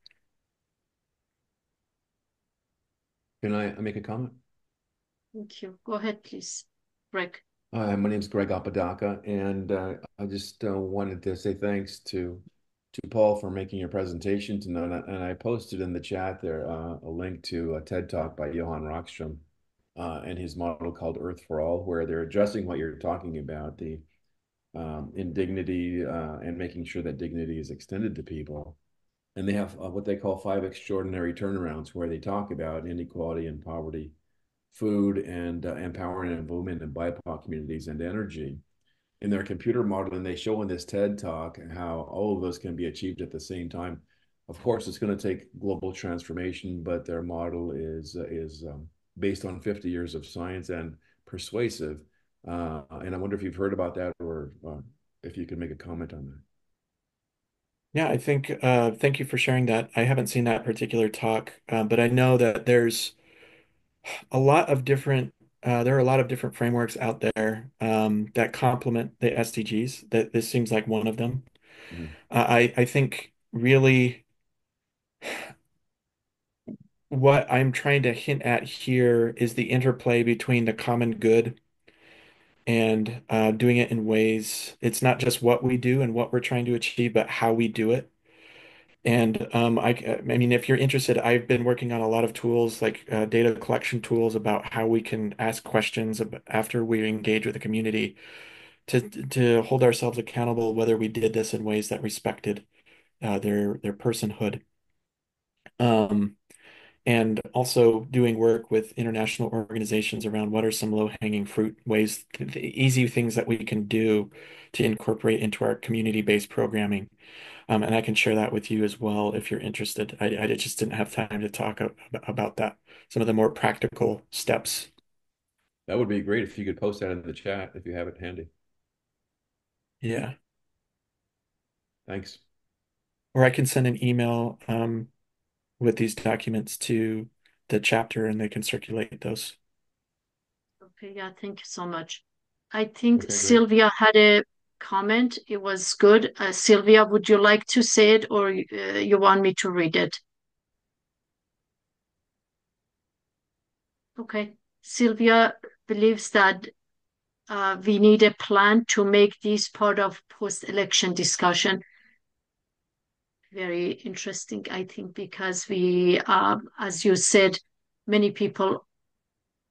Can I make a comment? Thank you. Go ahead, please, Greg. Hi, my name is Greg Apodaca, and I just wanted to say thanks to Paul for making your presentation tonight. And I posted in the chat there a link to a TED Talk by Johan Rockström and his model called Earth for All, where they're addressing what you're talking about, the indignity and making sure that dignity is extended to people. And they have what they call 5 extraordinary turnarounds, where they talk about inequality and poverty, food, and empowering of women and BIPOC communities, and energy in their computer model. And they show in this TED Talk how all of those can be achieved at the same time. Of course, it's going to take global transformation, but their model is based on 50 years of science and persuasive. And I wonder if you've heard about that, or if you could make a comment on that. Yeah, I think thank you for sharing that. I haven't seen that particular talk, but I know that there's a lot of different there are a lot of different frameworks out there that complement the SDGs. That this seems like one of them. Mhm. I think really what I'm trying to hint at here is the interplay between the common good and doing it in ways it's not just what we do and what we're trying to achieve, but how we do it. And I mean, if you're interested, I've been working on a lot of tools like data collection tools about how we can ask questions after we engage with the community to hold ourselves accountable, whether we did this in ways that respected their personhood. Um, and also doing work with international organizations around what are some low-hanging fruit ways, the easy things that we can do to incorporate into our community-based programming. And I can share that with you as well if you're interested. I just didn't have time to talk about that, some of the more practical steps. That would be great if you could post that in the chat if you have it handy. Yeah. Thanks. Or I can send an email with these documents to the chapter and they can circulate those. Okay, yeah, thank you so much. I think Okay, great. Sylvia had a comment. It was good. Sylvia, would you like to say it or you want me to read it? Okay. Sylvia believes that we need a plan to make this part of post-election discussion. Very interesting, I think, because we, as you said, many people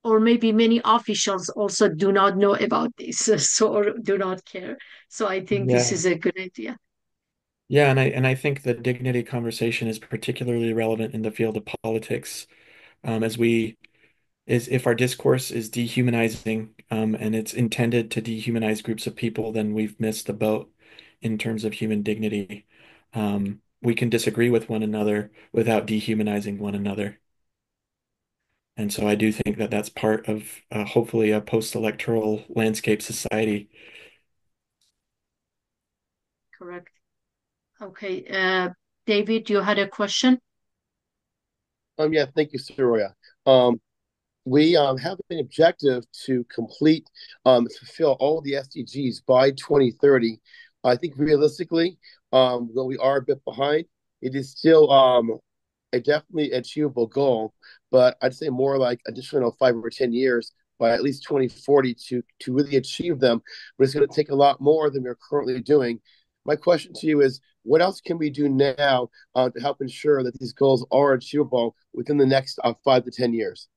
or maybe many officials also do not know about this, so or do not care. So I think this Yeah. is a good idea. Yeah, and I think the dignity conversation is particularly relevant in the field of politics, as we is if our discourse is dehumanizing, and it's intended to dehumanize groups of people, then we've missed the boat in terms of human dignity. We can disagree with one another without dehumanizing one another. And so I do think that that's part of hopefully a post-electoral landscape society. Correct. Okay. David, you had a question? Yeah, thank you, Soraya. We have an objective to complete, fulfill all the SDGs by 2030. I think realistically, though we are a bit behind, it is still a definitely achievable goal. But I'd say more like additional 5 or 10 years by at least 2040 to really achieve them. But it's going to take a lot more than we're currently doing. My question to you is, what else can we do now to help ensure that these goals are achievable within the next 5 to 10 years?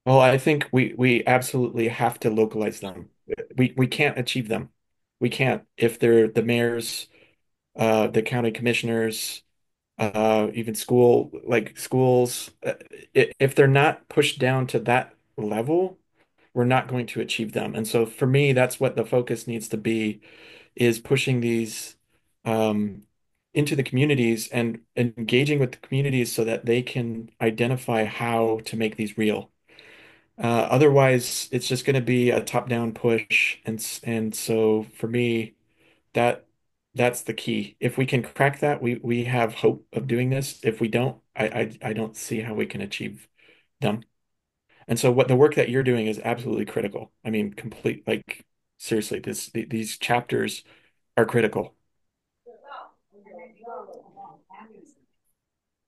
Well, I think we absolutely have to localize them. We can't achieve them. We can't if they're the mayors, the county commissioners, even schools. If they're not pushed down to that level, we're not going to achieve them. And so for me, that's what the focus needs to be, is pushing these um, into the communities and engaging with the communities so that they can identify how to make these real. Otherwise, it's just going to be a top-down push, and so for me, that that's the key. If we can crack that, we have hope of doing this. If we don't, I don't see how we can achieve them. And so what the work that you're doing is absolutely critical. I mean, complete like seriously, these chapters are critical.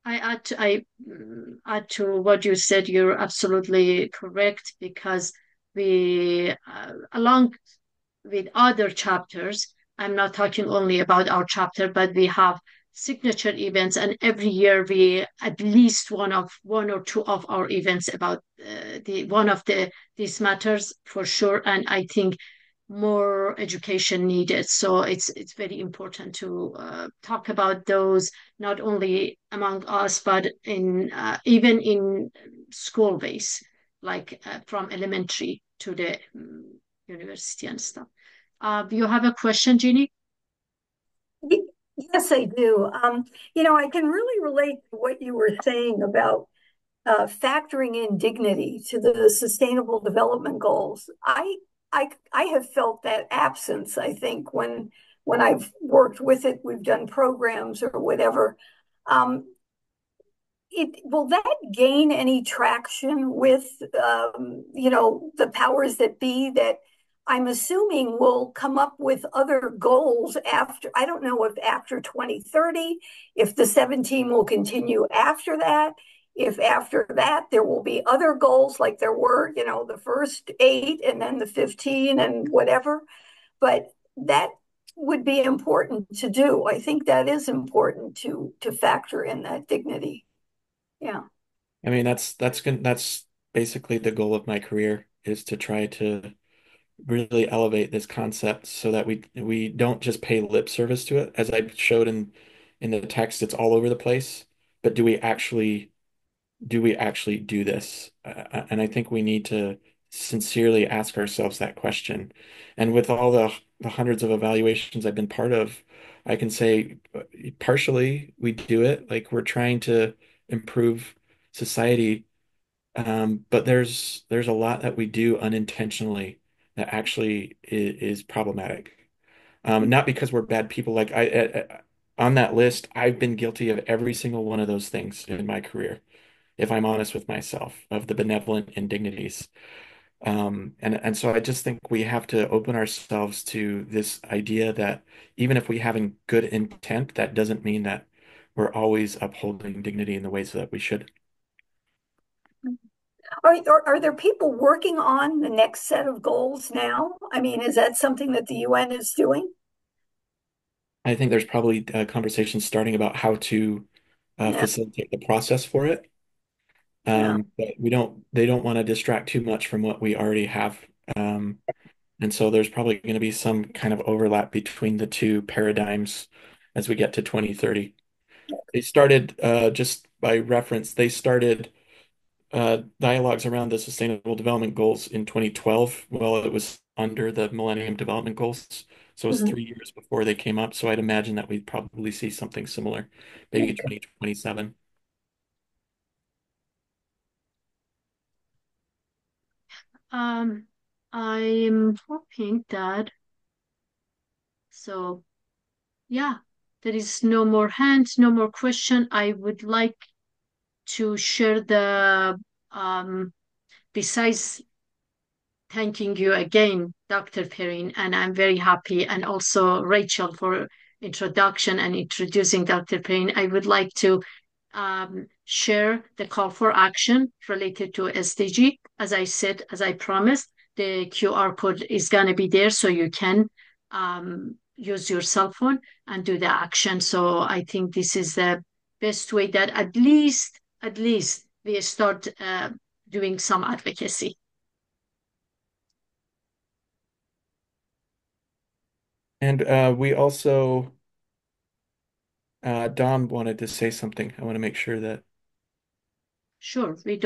I add to what you said. You're absolutely correct because we, along with other chapters, I'm not talking only about our chapter, but we have signature events, and every year we at least one or two of our events about the one of the these matters for sure. And I think more education needed. So it's very important to talk about those not only among us, but in even in school base, like from elementary to the university and stuff. You have a question, Jeannie? Yes, I do. I can really relate to what you were saying about factoring in dignity to the Sustainable Development Goals. I have felt that absence, I think, when when I've worked with it, we've done programs or whatever. Will that gain any traction with, the powers that be that I'm assuming will come up with other goals after, I don't know if after 2030, if the 17 will continue after that, if after that there will be other goals like there were, the first 8 and then the 15 and whatever. But that would be important to do. I think that is important to factor in that dignity. Yeah. I mean, that's basically the goal of my career, is to try to really elevate this concept so that we don't just pay lip service to it. As I showed in the text, it's all over the place. But do we actually do this? And I think we need to sincerely ask ourselves that question. And with all the hundreds of evaluations I've been part of, I can say partially we do it. Like, we're trying to improve society, but there's a lot that we do unintentionally that actually is problematic. Not because we're bad people. Like, on that list, I've been guilty of every single one of those things in my career, if I'm honest with myself, of the benevolent indignities. And so I just think we have to open ourselves to this idea that even if we have a good intent, that doesn't mean that we're always upholding dignity in the ways that we should. Are there people working on the next set of goals now? I mean, is that something that the UN is doing? I think there's probably conversations starting about how to Yeah. facilitate the process for it. Yeah. But they don't want to distract too much from what we already have. And so there's probably going to be some kind of overlap between the two paradigms as we get to 2030. They started, just by reference, they started dialogues around the Sustainable Development Goals in 2012. Well, it was under the Millennium Development Goals. So it was Mhm. 3 years before they came up. So I'd imagine that we'd probably see something similar, maybe 2027. I'm hoping that, so yeah, there is no more hands, no more question. I would like to share the besides thanking you again, Dr. Perrin, and I'm very happy, and also Rachel for introduction and introducing Dr. Perrin. I would like to share the call for action related to SDG. As I said, as I promised, the QR code is going to be there so you can use your cell phone and do the action. So I think this is the best way that at least we start doing some advocacy. And we also, Dom wanted to say something. I want to make sure that. Sure, we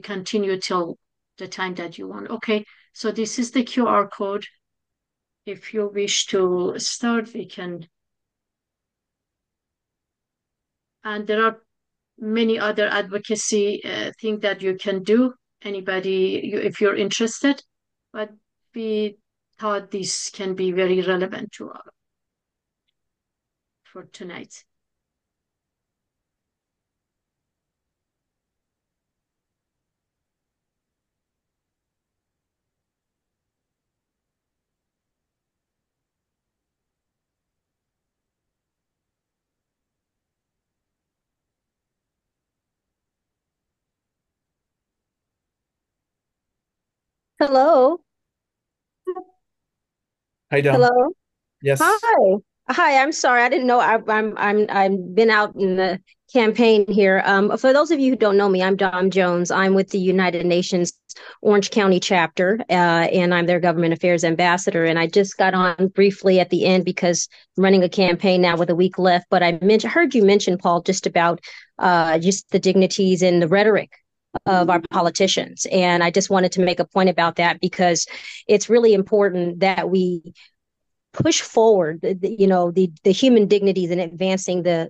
continue till the time that you want. Okay, so this is the QR code. If you wish to start, we can. And there are many other advocacy things that you can do. If you're interested, but we thought this can be very relevant for tonight. Hello. Hi, Dom. Hello. Yes. Hi. Hi. I'm sorry. I didn't know I've been out in the campaign here. For those of you who don't know me, I'm Dom Jones. I'm with the United Nations Orange County chapter, and I'm their government affairs ambassador. And I just got on briefly at the end because I'm running a campaign now with a week left. But I heard you mention, Paul, just about just the dignities and the rhetoric of our politicians. And I just wanted to make a point about that because it's really important that we push forward, the human dignities and advancing the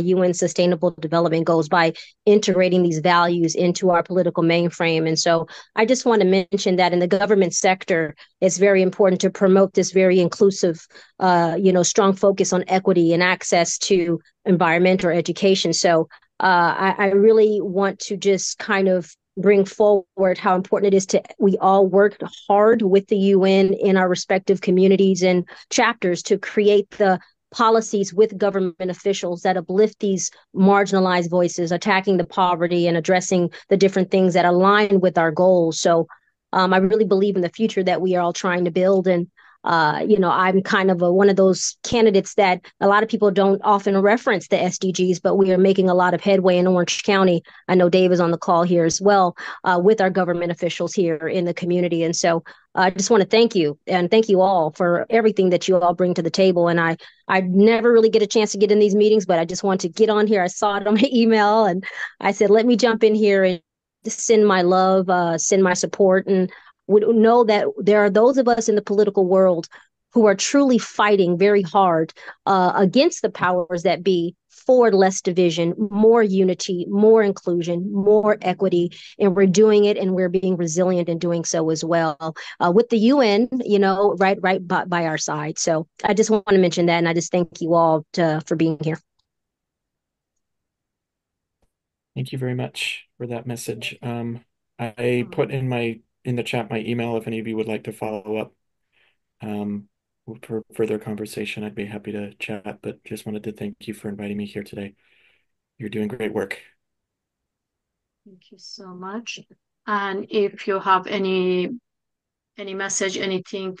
UN Sustainable Development Goals by integrating these values into our political mainframe. And so I just want to mention that in the government sector, it's very important to promote this very inclusive, strong focus on equity and access to environment or education. So I really want to just kind of bring forward how important it is to we all work hard with the UN in our respective communities and chapters to create the policies with government officials that uplift these marginalized voices, attacking the poverty and addressing the different things that align with our goals. So I really believe in the future that we are all trying to build. And I'm kind of one of those candidates that a lot of people don't often reference the SDGs, but we are making a lot of headway in Orange County. I know Dave is on the call here as well, with our government officials here in the community. And so I just want to thank you and thank you all for everything that you all bring to the table. And I never really get a chance to get in these meetings, but I just want to get on here. I saw it on my email and I said, let me jump in here and send my love, send my support, and would know that there are those of us in the political world who are truly fighting very hard against the powers that be for less division, more unity, more inclusion, more equity. And we're doing it and we're being resilient in doing so as well with the UN, right by our side. So I just want to mention that. And I just thank you all for being here. Thank you very much for that message. I put in the chat my email if any of you would like to follow up for further conversation. I'd be happy to chat, but just wanted to thank you for inviting me here today. You're doing great work. Thank you so much. And if you have any message, anything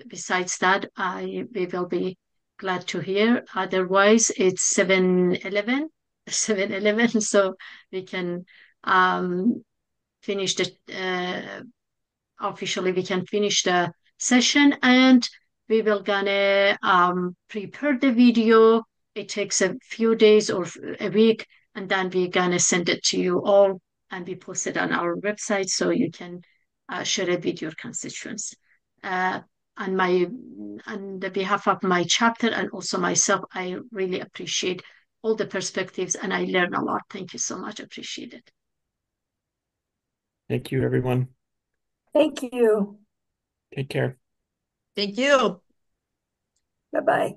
besides that, we will be glad to hear. Otherwise, it's 7:11, so we can finish officially we can finish the session, and we will gonna prepare the video. It takes a few days or a week, and then we're gonna send it to you all and we post it on our website so you can share it with your constituents. On the behalf of my chapter and also myself, I really appreciate all the perspectives and I learn a lot. Thank you so much. Appreciate it. Thank you, everyone. Thank you. Take care. Thank you. Bye-bye.